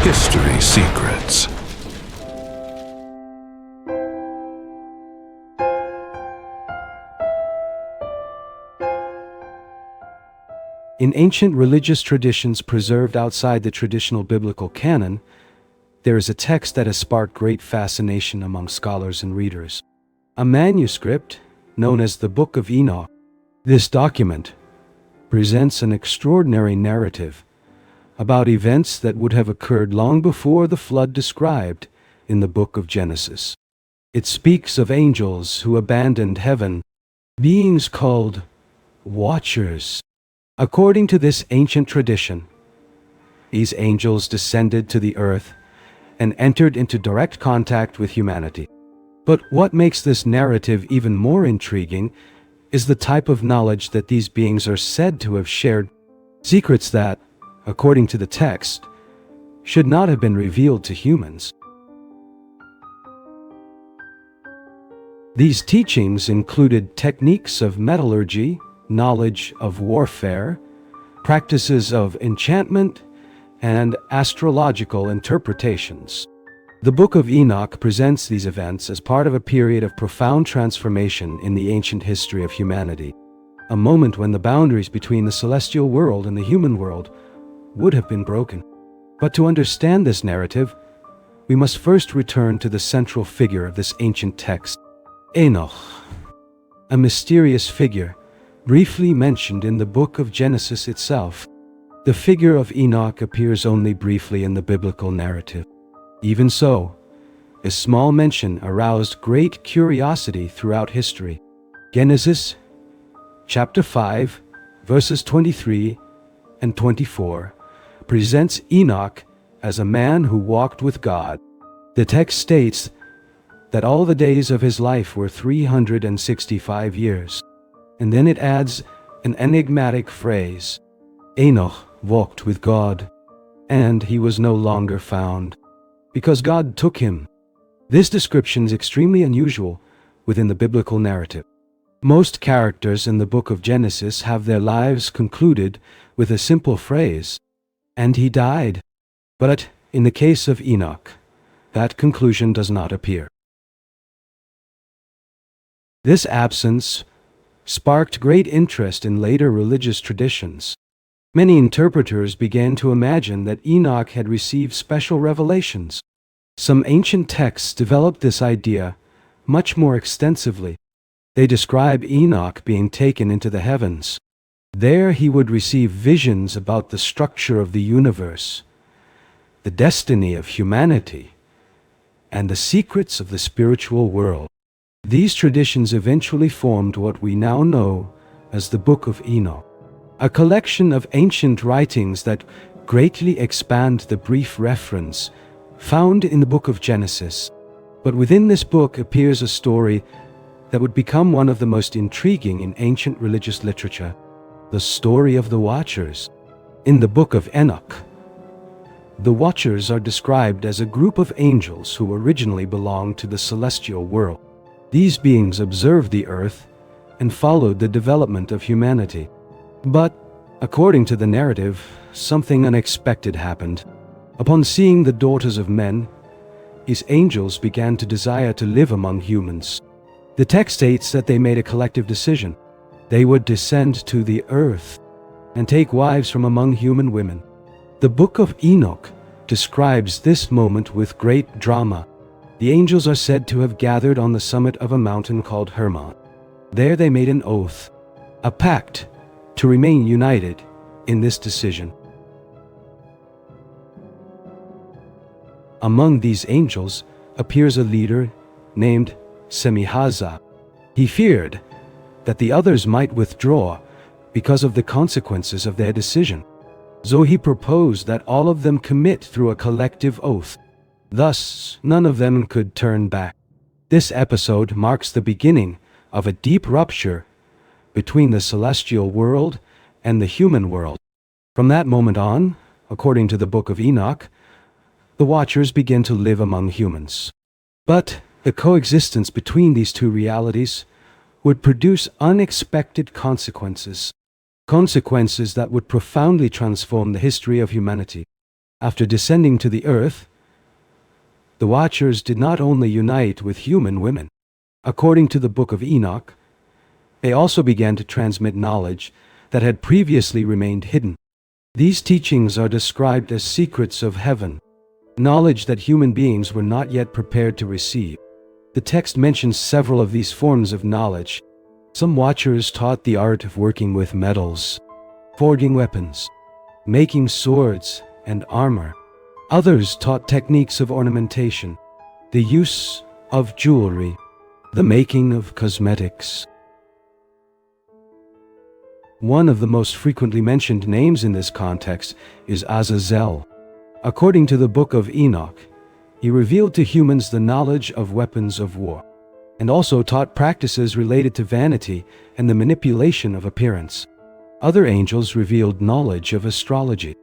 History Secrets. In ancient religious traditions preserved outside the traditional biblical canon, there is a text that has sparked great fascination among scholars and readers. A manuscript known as the Book of Enoch. This document presents an extraordinary narrative about events that would have occurred long before the flood described in the book of Genesis. It speaks of angels who abandoned heaven, beings called watchers. According to this ancient tradition, these angels descended to the earth and entered into direct contact with humanity. But what makes this narrative even more intriguing is the type of knowledge that these beings are said to have shared, secrets that, according to the text, should not have been revealed to humans. These teachings included techniques of metallurgy, knowledge of warfare, practices of enchantment, and astrological interpretations. The Book of Enoch presents these events as part of a period of profound transformation in the ancient history of humanity, a moment when the boundaries between the celestial world and the human world would have been broken. But to understand this narrative, we must first return to the central figure of this ancient text, Enoch, a mysterious figure briefly mentioned in the book of Genesis itself. The figure of Enoch appears only briefly in the biblical narrative. Even so, a small mention aroused great curiosity throughout history. Genesis chapter 5, verses 23 and 24 presents Enoch as a man who walked with God. The text states that all the days of his life were 365 years. And then it adds an enigmatic phrase, Enoch walked with God, and he was no longer found, because God took him. This description is extremely unusual within the biblical narrative. Most characters in the book of Genesis have their lives concluded with a simple phrase, and he died. But in the case of Enoch, that conclusion does not appear. This absence sparked great interest in later religious traditions. Many interpreters began to imagine that Enoch had received special revelations. Some ancient texts developed this idea much more extensively. They describe Enoch being taken into the heavens. There he would receive visions about the structure of the universe, the destiny of humanity, and the secrets of the spiritual world. These traditions eventually formed what we now know as the Book of Enoch, a collection of ancient writings that greatly expand the brief reference found in the book of Genesis. But within this book appears a story that would become one of the most intriguing in ancient religious literature, the story of the Watchers. In the book of Enoch, the Watchers are described as a group of angels who originally belonged to the celestial world. These beings observed the earth and followed the development of humanity. But, according to the narrative, something unexpected happened. Upon seeing the daughters of men, these angels began to desire to live among humans. The text states that they made a collective decision. They would descend to the earth and take wives from among human women. The Book of Enoch describes this moment with great drama. The angels are said to have gathered on the summit of a mountain called Hermon. There they made an oath, a pact, to remain united in this decision. Among these angels appears a leader named Semihaza. He feared that the others might withdraw because of the consequences of their decision. So he proposed that all of them commit through a collective oath. Thus, none of them could turn back. This episode marks the beginning of a deep rupture between the celestial world and the human world. From that moment on, according to the Book of Enoch, the Watchers begin to live among humans. But the coexistence between these two realities would produce unexpected consequences that would profoundly transform the history of humanity. After descending to the earth, the Watchers did not only unite with human women. According to the Book of Enoch, they also began to transmit knowledge that had previously remained hidden. These teachings are described as secrets of heaven, knowledge that human beings were not yet prepared to receive. The text mentions several of these forms of knowledge. Some Watchers taught the art of working with metals, forging weapons, making swords and armor. Others taught techniques of ornamentation, the use of jewelry, the making of cosmetics. One of the most frequently mentioned names in this context is Azazel. According to the Book of Enoch, he revealed to humans the knowledge of weapons of war, and also taught practices related to vanity and the manipulation of appearance. Other angels revealed knowledge of astrology,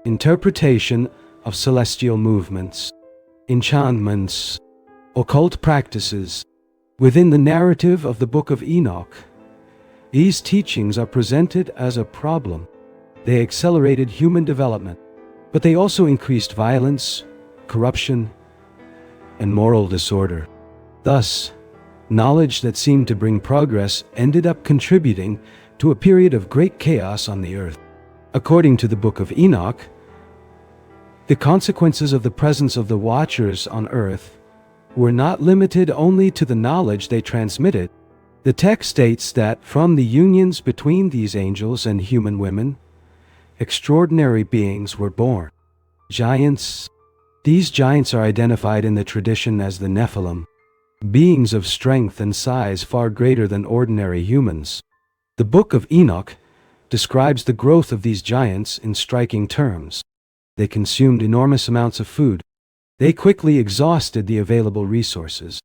interpretation of celestial movements, enchantments, occult practices. Within the narrative of the Book of Enoch, these teachings are presented as a problem. They accelerated human development, but they also increased violence, corruption, and moral disorder. Thus, knowledge that seemed to bring progress ended up contributing to a period of great chaos on the earth. According to the Book of Enoch, the consequences of the presence of the Watchers on earth were not limited only to the knowledge they transmitted. The text states that from the unions between these angels and human women, extraordinary beings were born. Giants. These giants are identified in the tradition as the Nephilim, beings of strength and size far greater than ordinary humans. The Book of Enoch describes the growth of these giants in striking terms. They consumed enormous amounts of food. They quickly exhausted the available resources.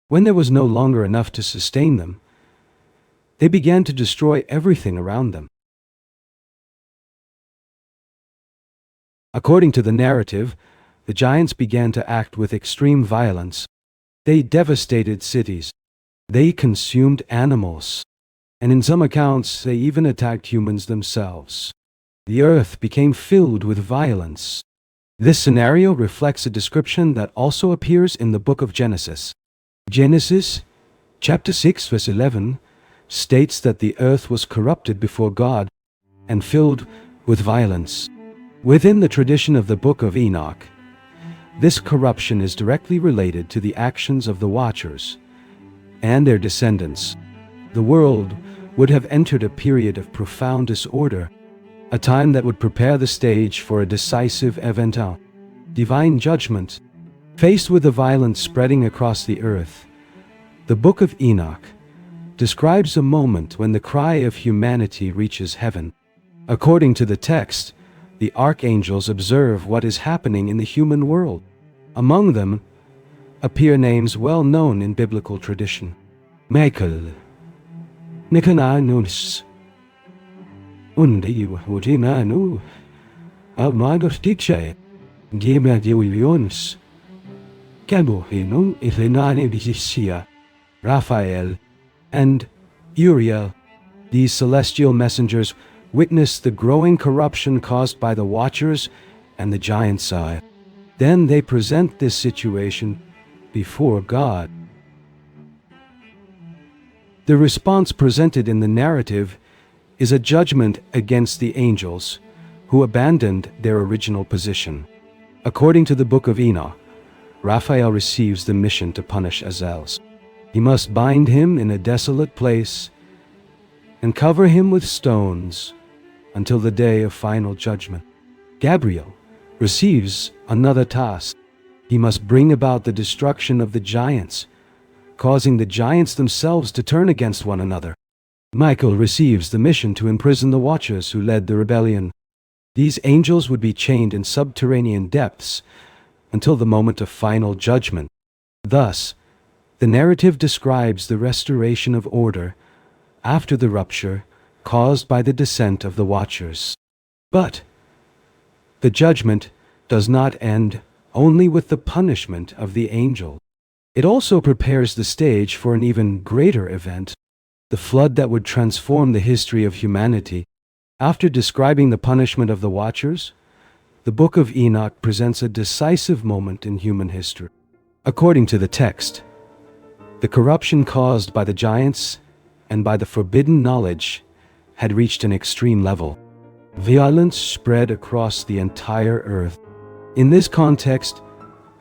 When there was no longer enough to sustain them, they began to destroy everything around them. According to the narrative, the giants began to act with extreme violence. They devastated cities. They consumed animals. And in some accounts, they even attacked humans themselves. The earth became filled with violence. This scenario reflects a description that also appears in the book of Genesis. Genesis, chapter 6, verse 11, states that the earth was corrupted before God and filled with violence. Within the tradition of the book of Enoch, this corruption is directly related to the actions of the Watchers and their descendants. The world would have entered a period of profound disorder, a time that would prepare the stage for a decisive event, divine judgment. Faced with the violence spreading across the earth, the book of Enoch describes a moment when the cry of humanity reaches heaven. According to the text, the archangels observe what is happening in the human world. Among them appear names well known in biblical tradition. Michael, Nicananus, Undi Udinanu, Almagostice, Diemadiuions, Cabuhinu Ilinanidisia, Raphael, and Uriel. These celestial messengers witness the growing corruption caused by the Watchers and the giant's eye. Then they present this situation before God. The response presented in the narrative is a judgment against the angels who abandoned their original position. According to the book of Enoch, Raphael receives the mission to punish Azazel. He must bind him in a desolate place and cover him with stones until the day of final judgment. Gabriel receives another task. He must bring about the destruction of the giants, causing the giants themselves to turn against one another. Michael receives the mission to imprison the Watchers who led the rebellion. These angels would be chained in subterranean depths until the moment of final judgment. Thus, the narrative describes the restoration of order after the rupture caused by the descent of the Watchers. But the judgment does not end only with the punishment of the angel. It also prepares the stage for an even greater event, the flood that would transform the history of humanity. After describing the punishment of the Watchers, The Book of Enoch presents a decisive moment in human history. According to the text, the corruption caused by the giants and by the forbidden knowledge had reached an extreme level. Violence spread across the entire earth. In this context,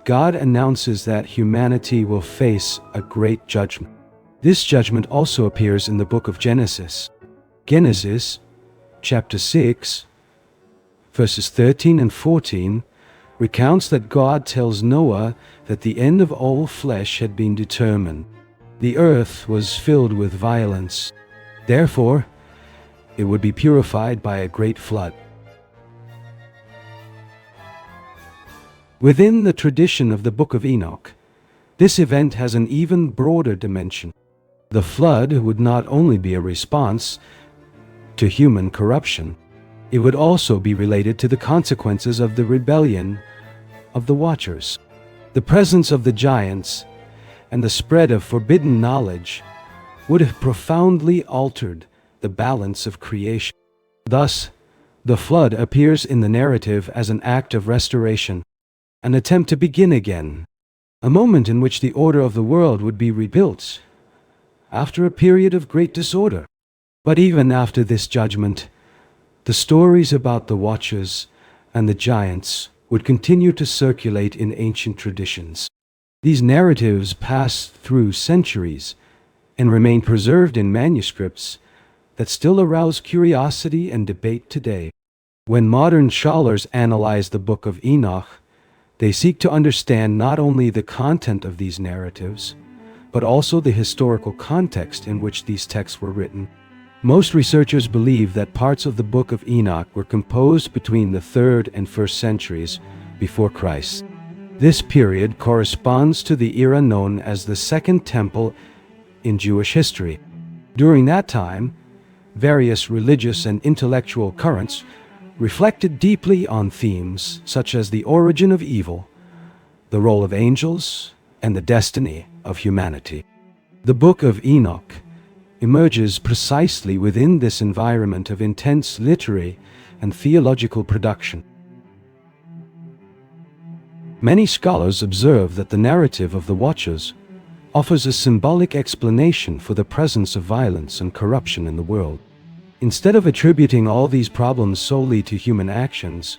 God announces that humanity will face a great judgment. This judgment also appears in the book of Genesis. Genesis, chapter 6, verses 13 and 14, recounts that God tells Noah that the end of all flesh had been determined. The earth was filled with violence. Therefore, it would be purified by a great flood. Within the tradition of the Book of Enoch, this event has an even broader dimension. The flood would not only be a response to human corruption, it would also be related to the consequences of the rebellion of the Watchers. The presence of the giants and the spread of forbidden knowledge would have profoundly altered the balance of creation. Thus, the flood appears in the narrative as an act of restoration, an attempt to begin again, a moment in which the order of the world would be rebuilt after a period of great disorder. But even after this judgment, the stories about the Watchers and the giants would continue to circulate in ancient traditions. These narratives pass through centuries and remain preserved in manuscripts that still arouse curiosity and debate today. When modern scholars analyze the Book of Enoch, they seek to understand not only the content of these narratives, but also the historical context in which these texts were written. Most researchers believe that parts of the Book of Enoch were composed between the 3rd and 1st centuries before Christ. This period corresponds to the era known as the Second Temple in Jewish history. During that time, various religious and intellectual currents reflected deeply on themes such as the origin of evil, the role of angels, and the destiny of humanity. The Book of Enoch emerges precisely within this environment of intense literary and theological production. Many scholars observe that the narrative of the Watchers offers a symbolic explanation for the presence of violence and corruption in the world. Instead of attributing all these problems solely to human actions,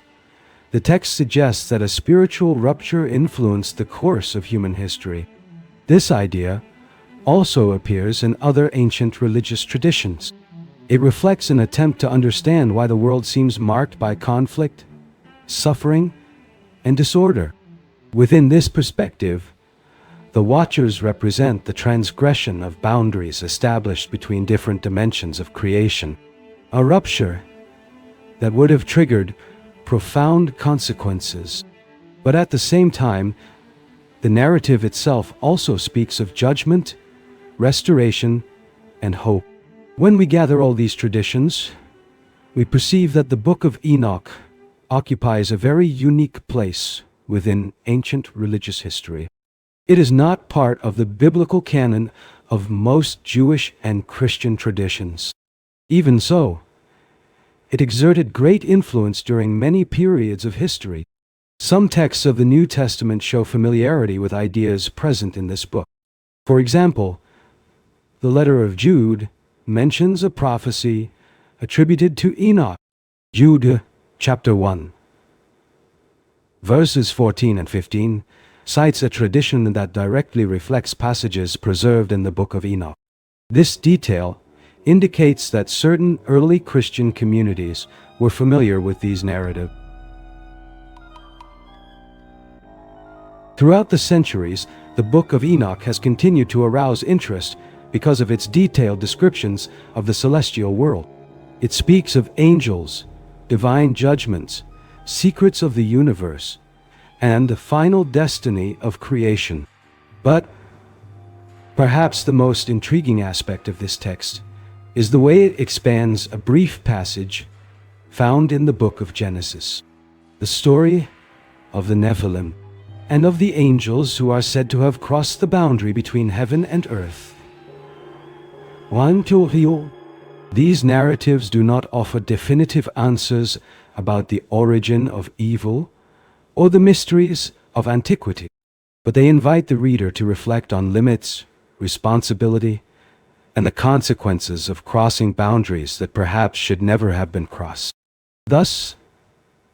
the text suggests that a spiritual rupture influenced the course of human history. This idea also appears in other ancient religious traditions. It reflects an attempt to understand why the world seems marked by conflict, suffering, and disorder. Within this perspective, the Watchers represent the transgression of boundaries established between different dimensions of creation, a rupture that would have triggered profound consequences. But at the same time, the narrative itself also speaks of judgment, restoration, and hope. When we gather all these traditions, we perceive that the Book of Enoch occupies a very unique place within ancient religious history. It is not part of the biblical canon of most Jewish and Christian traditions. Even so, it exerted great influence during many periods of history. Some texts of the New Testament show familiarity with ideas present in this book. For example, the letter of Jude mentions a prophecy attributed to Enoch. Jude, chapter 1, verses 14 and 15, cites a tradition that directly reflects passages preserved in the Book of Enoch. This detail indicates that certain early Christian communities were familiar with these narratives. Throughout the centuries, the Book of Enoch has continued to arouse interest because of its detailed descriptions of the celestial world. It speaks of angels, divine judgments, secrets of the universe, and the final destiny of creation. But perhaps the most intriguing aspect of this text is the way it expands a brief passage found in the book of Genesis, the story of the Nephilim and of the angels who are said to have crossed the boundary between heaven and earth. These narratives do not offer definitive answers about the origin of evil or the mysteries of antiquity, but they invite the reader to reflect on limits, responsibility, and the consequences of crossing boundaries that perhaps should never have been crossed. Thus,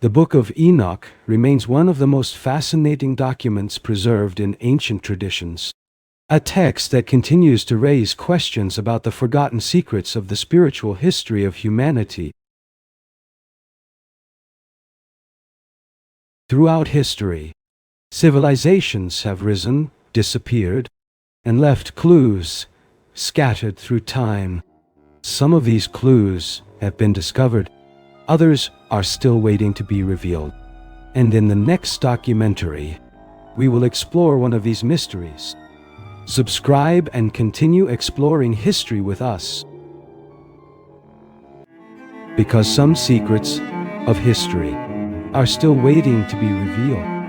the Book of Enoch remains one of the most fascinating documents preserved in ancient traditions, a text that continues to raise questions about the forgotten secrets of the spiritual history of humanity. Throughout history, civilizations have risen, disappeared, and left clues scattered through time. Some of these clues have been discovered, others are still waiting to be revealed. And in the next documentary, we will explore one of these mysteries. Subscribe and continue exploring history with us, because some secrets of history are still waiting to be revealed.